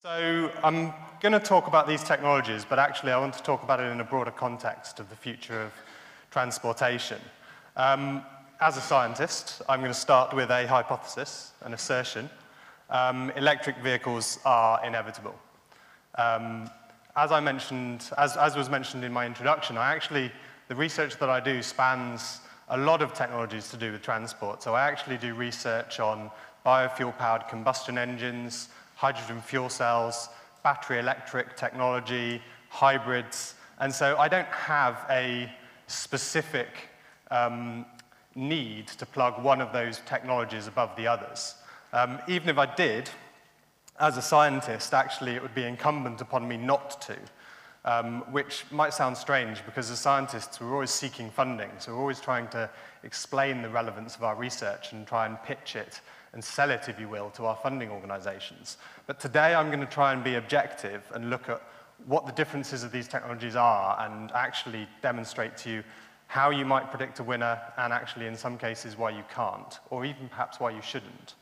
So I'm going to talk about these technologies, but actually I want to talk about it in a broader context of the future of transportation. As a scientist, I'm going to start with a hypothesis, an assertion. Electric vehicles are inevitable. As was mentioned in my introduction, the research that I do spans a lot of technologies to do with transport. So I actually do research on biofuel-powered combustion engines, hydrogen fuel cells, battery electric technology, hybrids. And so I don't have a specific need to plug one of those technologies above the others. Even if I did, as a scientist, actually it would be incumbent upon me not to, which might sound strange because as scientists we're always seeking funding, so we're always trying to explain the relevance of our research and try and pitch it and sell it, if you will, to our funding organizations. But today I'm going to try and be objective and look at what the differences of these technologies are and actually demonstrate to you how you might predict a winner and actually in some cases why you can't, or even perhaps why you shouldn't.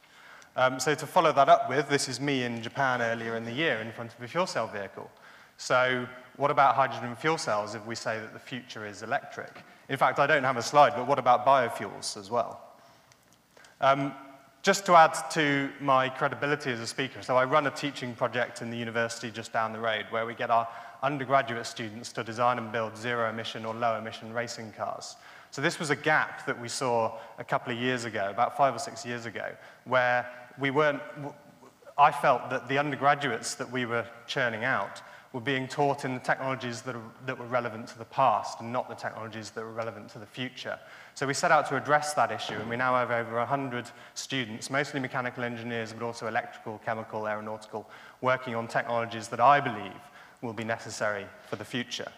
So to follow that up with, this is me in Japan earlier in the year in front of a fuel cell vehicle. So what about hydrogen fuel cells if we say that the future is electric? In fact, I don't have a slide, but what about biofuels as well? Just to add to my credibility as a speaker, so I run a teaching project in the university just down the road where we get our undergraduate students to design and build zero-emission or low-emission racing cars. So this was a gap that we saw a couple of years ago, about 5 or 6 years ago, where I felt that the undergraduates that we were churning out were being taught in the technologies that were relevant to the past and not the technologies that were relevant to the future. So we set out to address that issue, and we now have over 100 students, mostly mechanical engineers, but also electrical, chemical, aeronautical, working on technologies that I believe will be necessary for the future.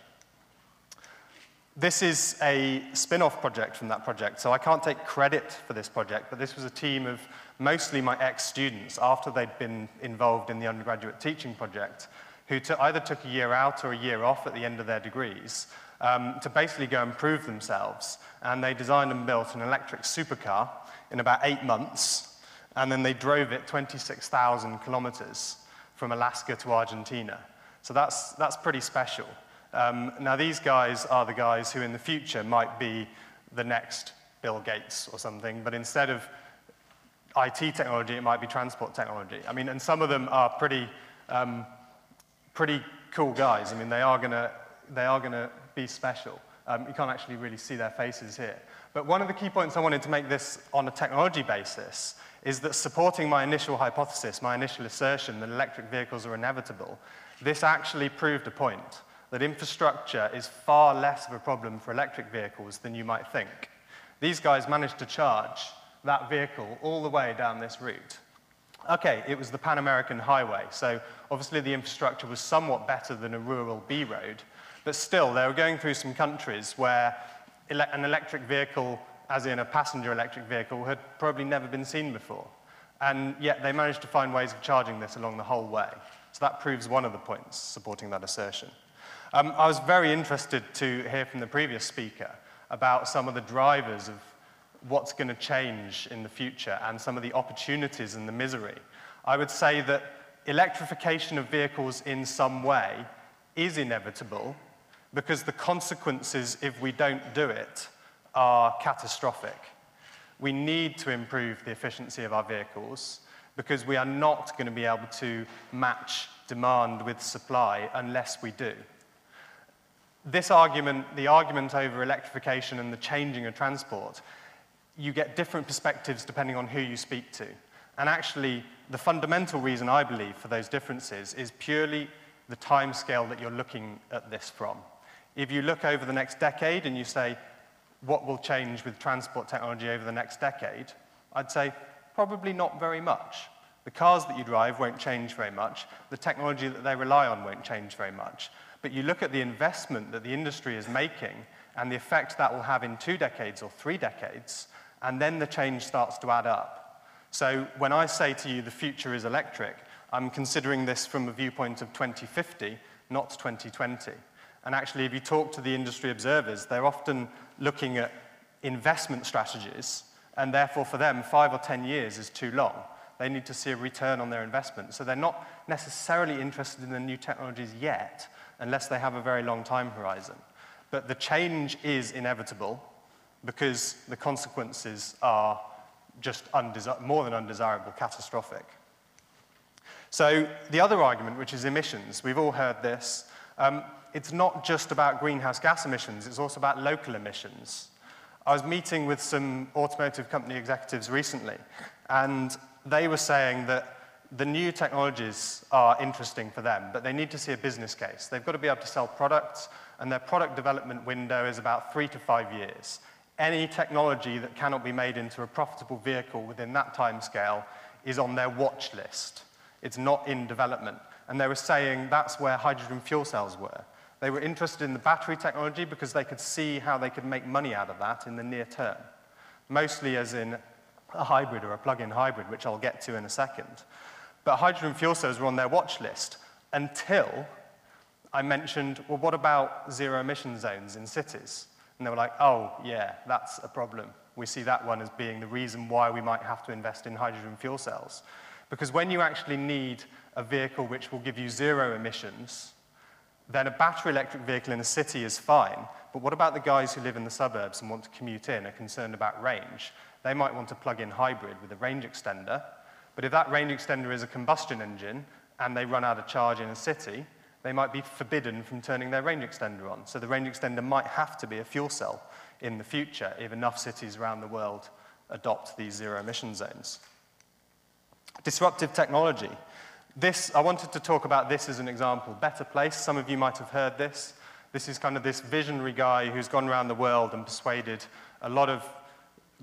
This is a spin-off project from that project, so I can't take credit for this project, but this was a team of mostly my ex-students after they'd been involved in the undergraduate teaching project, who either took a year out or a year off at the end of their degrees to basically go and prove themselves. And they designed and built an electric supercar in about 8 months, and then they drove it 26,000 kilometers from Alaska to Argentina. So that's pretty special. Now these guys are the guys who in the future might be the next Bill Gates or something, but instead of IT technology, it might be transport technology. I mean, and some of them are pretty cool guys. I mean, they are gonna be special. You can't actually really see their faces here. But one of the key points I wanted to make this on a technology basis is that supporting my initial hypothesis, my initial assertion that electric vehicles are inevitable, this actually proved a point that infrastructure is far less of a problem for electric vehicles than you might think. These guys managed to charge that vehicle all the way down this route. Okay, it was the Pan American Highway, so obviously the infrastructure was somewhat better than a rural B road, but still they were going through some countries where an electric vehicle, as in a passenger electric vehicle, had probably never been seen before. And yet they managed to find ways of charging this along the whole way. So that proves one of the points supporting that assertion. I was very interested to hear from the previous speaker about some of the drivers of what's going to change in the future and some of the opportunities and the misery. I would say that electrification of vehicles in some way is inevitable because the consequences if we don't do it are catastrophic. We need to improve the efficiency of our vehicles because we are not going to be able to match demand with supply unless we do. This argument, the argument over electrification and the changing of transport, you get different perspectives depending on who you speak to. And actually, the fundamental reason I believe for those differences is purely the timescale that you're looking at this from. If you look over the next decade and you say, what will change with transport technology over the next decade? I'd say probably not very much. The cars that you drive won't change very much. The technology that they rely on won't change very much. But you look at the investment that the industry is making and the effect that will have in 2 decades or 3 decades, and then the change starts to add up. So when I say to you the future is electric, I'm considering this from a viewpoint of 2050, not 2020. And actually, if you talk to the industry observers, they're often looking at investment strategies, and therefore for them, 5 or 10 years is too long. They need to see a return on their investment. So they're not necessarily interested in the new technologies yet, unless they have a very long time horizon. But the change is inevitable because the consequences are just more than undesirable, catastrophic. So the other argument, which is emissions, we've all heard this. It's not just about greenhouse gas emissions, it's also about local emissions. I was meeting with some automotive company executives recently, and they were saying that the new technologies are interesting for them, but they need to see a business case. They've got to be able to sell products, and their product development window is about 3 to 5 years. Any technology that cannot be made into a profitable vehicle within that timescale is on their watch list. It's not in development. And they were saying that's where hydrogen fuel cells were. They were interested in the battery technology because they could see how they could make money out of that in the near term, mostly as in a hybrid or a plug-in hybrid, which I'll get to in a second. But hydrogen fuel cells were on their watch list until I mentioned, well, what about zero emission zones in cities? And they were like, oh, yeah, that's a problem. We see that one as being the reason why we might have to invest in hydrogen fuel cells. Because when you actually need a vehicle which will give you zero emissions, then a battery electric vehicle in a city is fine. But what about the guys who live in the suburbs and want to commute in, are concerned about range? They might want a plug-in hybrid with a range extender. But if that range extender is a combustion engine and they run out of charge in a city, they might be forbidden from turning their range extender on. So the range extender might have to be a fuel cell in the future if enough cities around the world adopt these zero emission zones. Disruptive technology. I wanted to talk about this as an example. Better Place, some of you might have heard this. This is kind of this visionary guy who's gone around the world and persuaded a lot of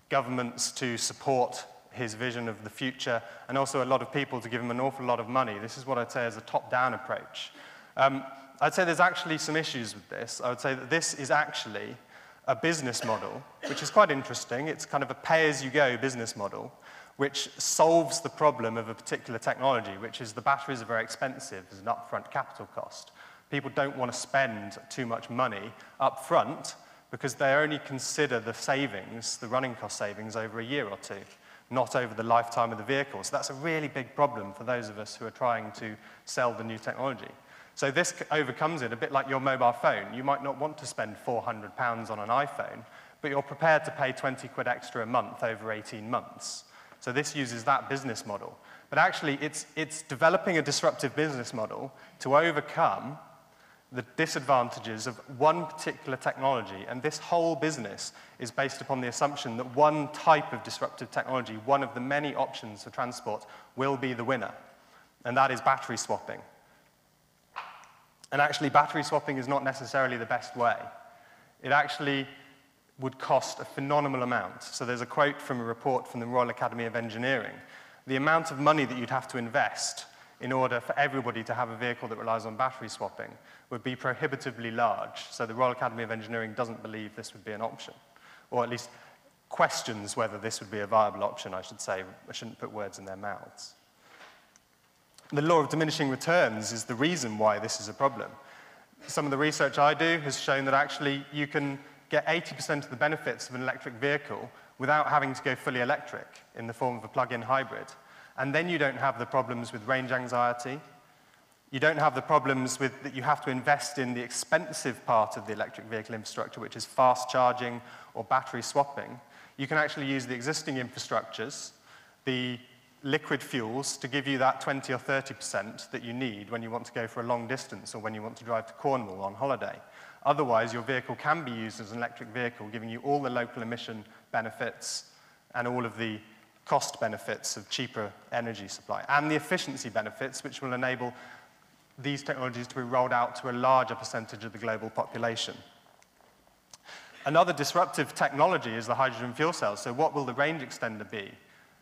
governments to support his vision of the future, and also a lot of people to give him an awful lot of money. This is what I'd say is a top-down approach. I'd say there's actually some issues with this. I would say that this is actually a business model, which is quite interesting. It's kind of a pay-as-you-go business model, which solves the problem of a particular technology, which is the batteries are very expensive as an upfront capital cost. People don't want to spend too much money up front because they only consider the savings, the running cost savings, over a year or two, not over the lifetime of the vehicle. So that's a really big problem for those of us who are trying to sell the new technology. So this overcomes it, a bit like your mobile phone. You might not want to spend £400 on an iPhone, but you're prepared to pay 20 quid extra a month over 18 months. So this uses that business model. But actually, it's developing a disruptive business model to overcome the disadvantages of one particular technology. And this whole business is based upon the assumption that one type of disruptive technology, one of the many options for transport, will be the winner. And that is battery swapping. And actually, battery swapping is not necessarily the best way. It actually would cost a phenomenal amount. So there's a quote from a report from the Royal Academy of Engineering. The amount of money that you'd have to invest in order for everybody to have a vehicle that relies on battery swapping would be prohibitively large. So the Royal Academy of Engineering doesn't believe this would be an option, or at least questions whether this would be a viable option, I should say. I shouldn't put words in their mouths. The law of diminishing returns is the reason why this is a problem. Some of the research I do has shown that actually you can get 80% of the benefits of an electric vehicle without having to go fully electric in the form of a plug-in hybrid. And then you don't have the problems with range anxiety. You don't have the problems with that you have to invest in the expensive part of the electric vehicle infrastructure, which is fast charging or battery swapping. You can actually use the existing infrastructures, the liquid fuels, to give you that 20 or 30% that you need when you want to go for a long distance or when you want to drive to Cornwall on holiday. Otherwise, your vehicle can be used as an electric vehicle, giving you all the local emission benefits and all of the cost benefits of cheaper energy supply, and the efficiency benefits, which will enable these technologies to be rolled out to a larger percentage of the global population. Another disruptive technology is the hydrogen fuel cell. So what will the range extender be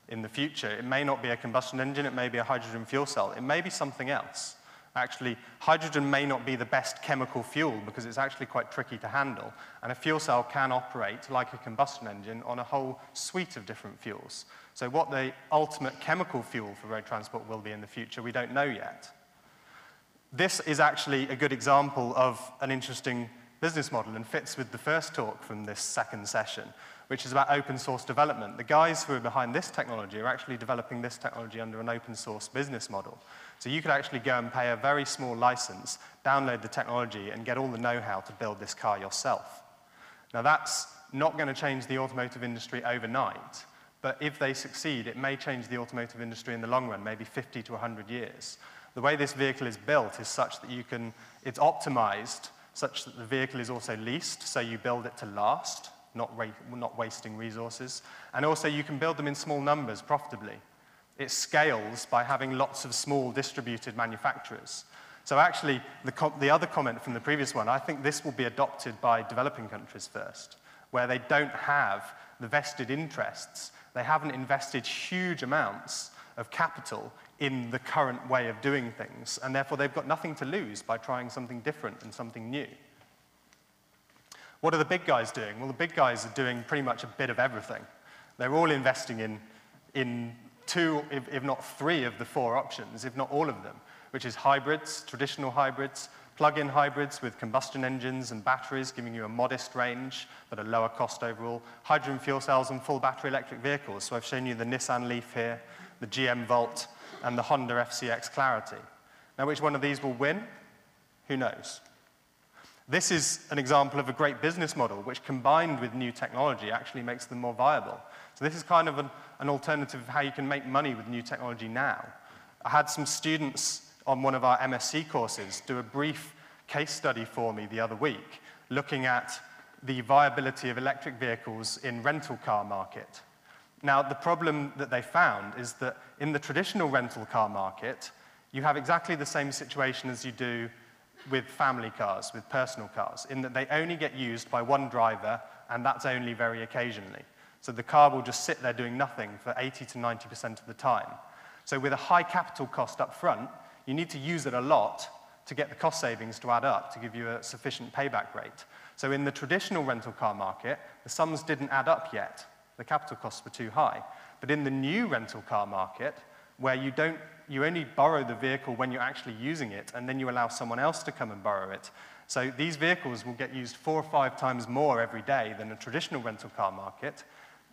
in the future? It may not be a combustion engine, it may be a hydrogen fuel cell, it may be something else. Actually, hydrogen may not be the best chemical fuel because it's actually quite tricky to handle, and a fuel cell can operate like a combustion engine on a whole suite of different fuels. So what the ultimate chemical fuel for road transport will be in the future, we don't know yet. This is actually a good example of an interesting business model and fits with the first talk from this second session, which is about open source development. The guys who are behind this technology are actually developing this technology under an open source business model. So you could actually go and pay a very small license, download the technology, and get all the know-how to build this car yourself. Now that's not going to change the automotive industry overnight, but if they succeed, it may change the automotive industry in the long run, maybe 50 to 100 years. The way this vehicle is built is such that it's optimized such that the vehicle is also leased, so you build it to last, not wasting resources. And also you can build them in small numbers profitably. It scales by having lots of small distributed manufacturers. So actually, the other comment from the previous one, I think this will be adopted by developing countries first, where they don't have the vested interests. They haven't invested huge amounts of capital in the current way of doing things, and therefore they've got nothing to lose by trying something different and something new. What are the big guys doing? Well, the big guys are doing pretty much a bit of everything. They're all investing in two, if not three of the four options, if not all of them, which is hybrids, traditional hybrids, plug-in hybrids with combustion engines and batteries giving you a modest range but a lower cost overall, hydrogen fuel cells and full battery electric vehicles. So I've shown you the Nissan Leaf here, the GM Volt, and the Honda FCX Clarity. Now, which one of these will win? Who knows? This is an example of a great business model which, combined with new technology, actually makes them more viable. So this is kind of an alternative of how you can make money with new technology now. I had some students on one of our MSc courses do a brief case study for me the other week, looking at the viability of electric vehicles in rental car market. Now, the problem that they found is that in the traditional rental car market, you have exactly the same situation as you do with family cars, with personal cars, in that they only get used by one driver, and that's only very occasionally. So the car will just sit there doing nothing for 80 to 90% of the time. So with a high capital cost up front, you need to use it a lot to get the cost savings to add up to give you a sufficient payback rate. So in the traditional rental car market, the sums didn't add up yet. The capital costs were too high. But in the new rental car market, where you only borrow the vehicle when you're actually using it, and then you allow someone else to come and borrow it. So these vehicles will get used 4 or 5 times more every day than a traditional rental car market.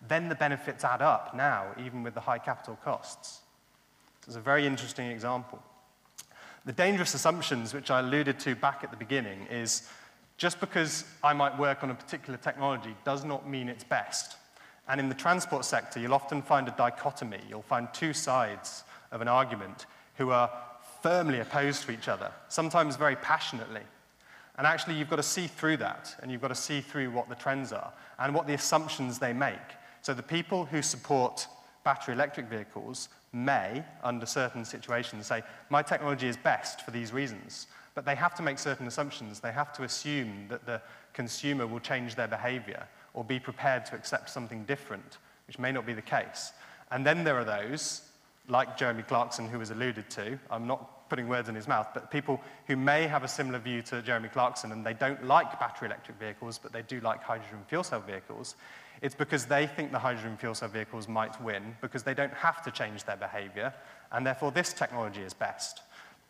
Then the benefits add up now, even with the high capital costs. So it's a very interesting example. The dangerous assumptions, which I alluded to back at the beginning, is just because I might work on a particular technology does not mean it's best. And in the transport sector, you'll often find a dichotomy. You'll find two sides of an argument who are firmly opposed to each other, sometimes very passionately. And actually, you've got to see through that, and you've got to see through what the trends are and what the assumptions they make. So the people who support battery electric vehicles may, under certain situations, say, my technology is best for these reasons. But they have to make certain assumptions. They have to assume that the consumer will change their behavior or be prepared to accept something different, which may not be the case. And then there are those, like Jeremy Clarkson, who was alluded to. I'm not putting words in his mouth, but people who may have a similar view to Jeremy Clarkson, and they don't like battery electric vehicles, but they do like hydrogen fuel cell vehicles. It's because they think the hydrogen fuel cell vehicles might win, because they don't have to change their behavior, and therefore this technology is best.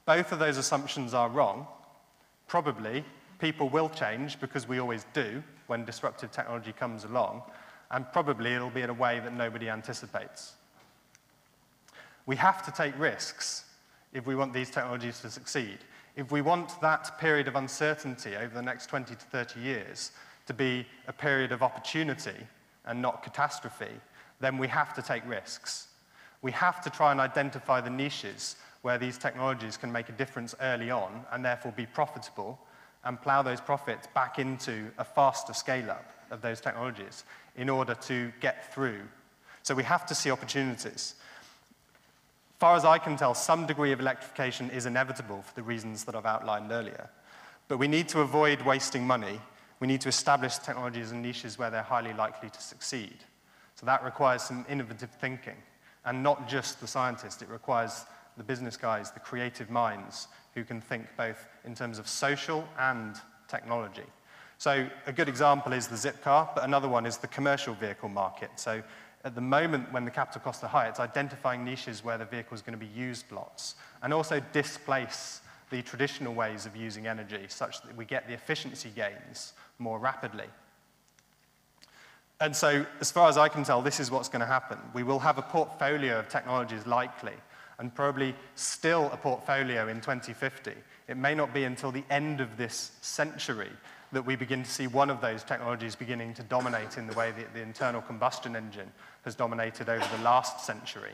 Both of those assumptions are wrong. Probably, people will change, because we always do when disruptive technology comes along, and probably it'll be in a way that nobody anticipates. We have to take risks if we want these technologies to succeed. If we want that period of uncertainty over the next 20 to 30 years to be a period of opportunity and not catastrophe, then we have to take risks. We have to try and identify the niches where these technologies can make a difference early on and therefore be profitable, and plow those profits back into a faster scale-up of those technologies in order to get through. So we have to see opportunities. As far as I can tell, some degree of electrification is inevitable for the reasons that I've outlined earlier. But we need to avoid wasting money. We need to establish technologies and niches where they're highly likely to succeed. So that requires some innovative thinking, and not just the scientists. It requires the business guys, the creative minds, who can think both in terms of social and technology. So a good example is the zip car, but another one is the commercial vehicle market. So at the moment, when the capital costs are high, it's identifying niches where the vehicle is going to be used lots, and also displace the traditional ways of using energy such that we get the efficiency gains more rapidly. And so, as far as I can tell, this is what's going to happen. We will have a portfolio of technologies likely, and probably still a portfolio in 2050. It may not be until the end of this century that we begin to see one of those technologies beginning to dominate in the way that the internal combustion engine has dominated over the last century.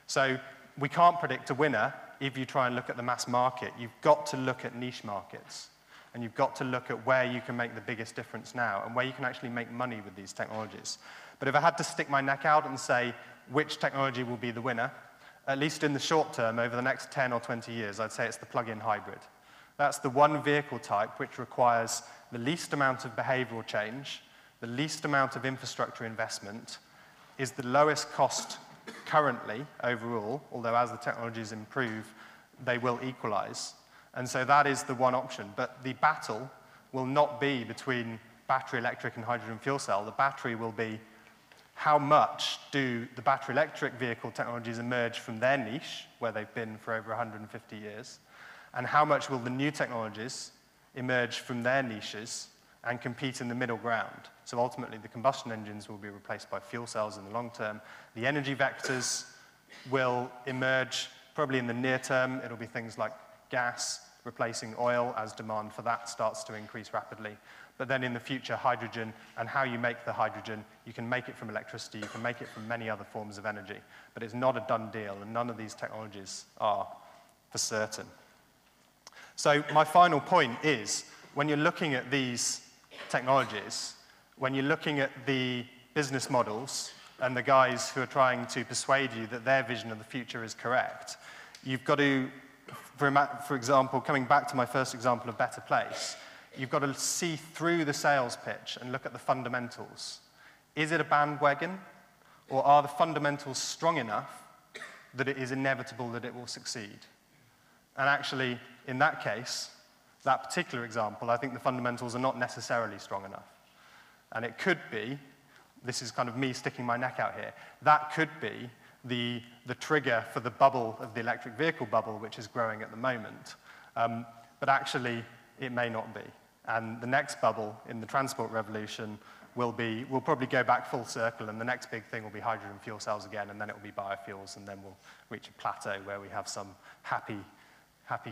So we can't predict a winner if you try and look at the mass market. You've got to look at niche markets. And you've got to look at where you can make the biggest difference now and where you can actually make money with these technologies. But if I had to stick my neck out and say which technology will be the winner, at least in the short term, over the next 10 or 20 years, I'd say it's the plug-in hybrid. That's the one vehicle type which requires the least amount of behavioral change, the least amount of infrastructure investment, is the lowest cost currently overall, although as the technologies improve, they will equalize. And so that is the one option. But the battle will not be between battery electric and hydrogen fuel cell. The battery will be how much do the battery electric vehicle technologies emerge from their niche, where they've been for over 150 years, and how much will the new technologies emerge from their niches and compete in the middle ground. So ultimately, the combustion engines will be replaced by fuel cells in the long term. The energy vectors will emerge probably in the near term. It'll be things like gas replacing oil as demand for that starts to increase rapidly. But then in the future, hydrogen and how you make the hydrogen, you can make it from electricity, you can make it from many other forms of energy. But it's not a done deal, and none of these technologies are for certain. So my final point is, when you're looking at these technologies, when you're looking at the business models and the guys who are trying to persuade you that their vision of the future is correct, you've got to, for example, coming back to my first example of Better Place, you've got to see through the sales pitch and look at the fundamentals. Is it a bandwagon, or are the fundamentals strong enough that it is inevitable that it will succeed? And actually, in that case, that particular example, I think the fundamentals are not necessarily strong enough. And it could be, this is kind of me sticking my neck out here, that could be the trigger for the bubble of the electric vehicle bubble, which is growing at the moment. But actually, it may not be. And the next bubble in the transport revolution will probably go back full circle, and the next big thing will be hydrogen fuel cells again, and then it will be biofuels, and then we'll reach a plateau where we have some happy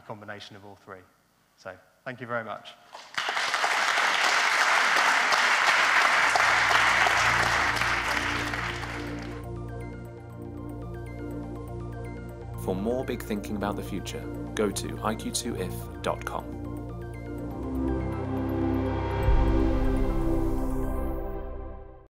combination of all three. So, thank you very much. For more big thinking about the future, go to iq2if.com.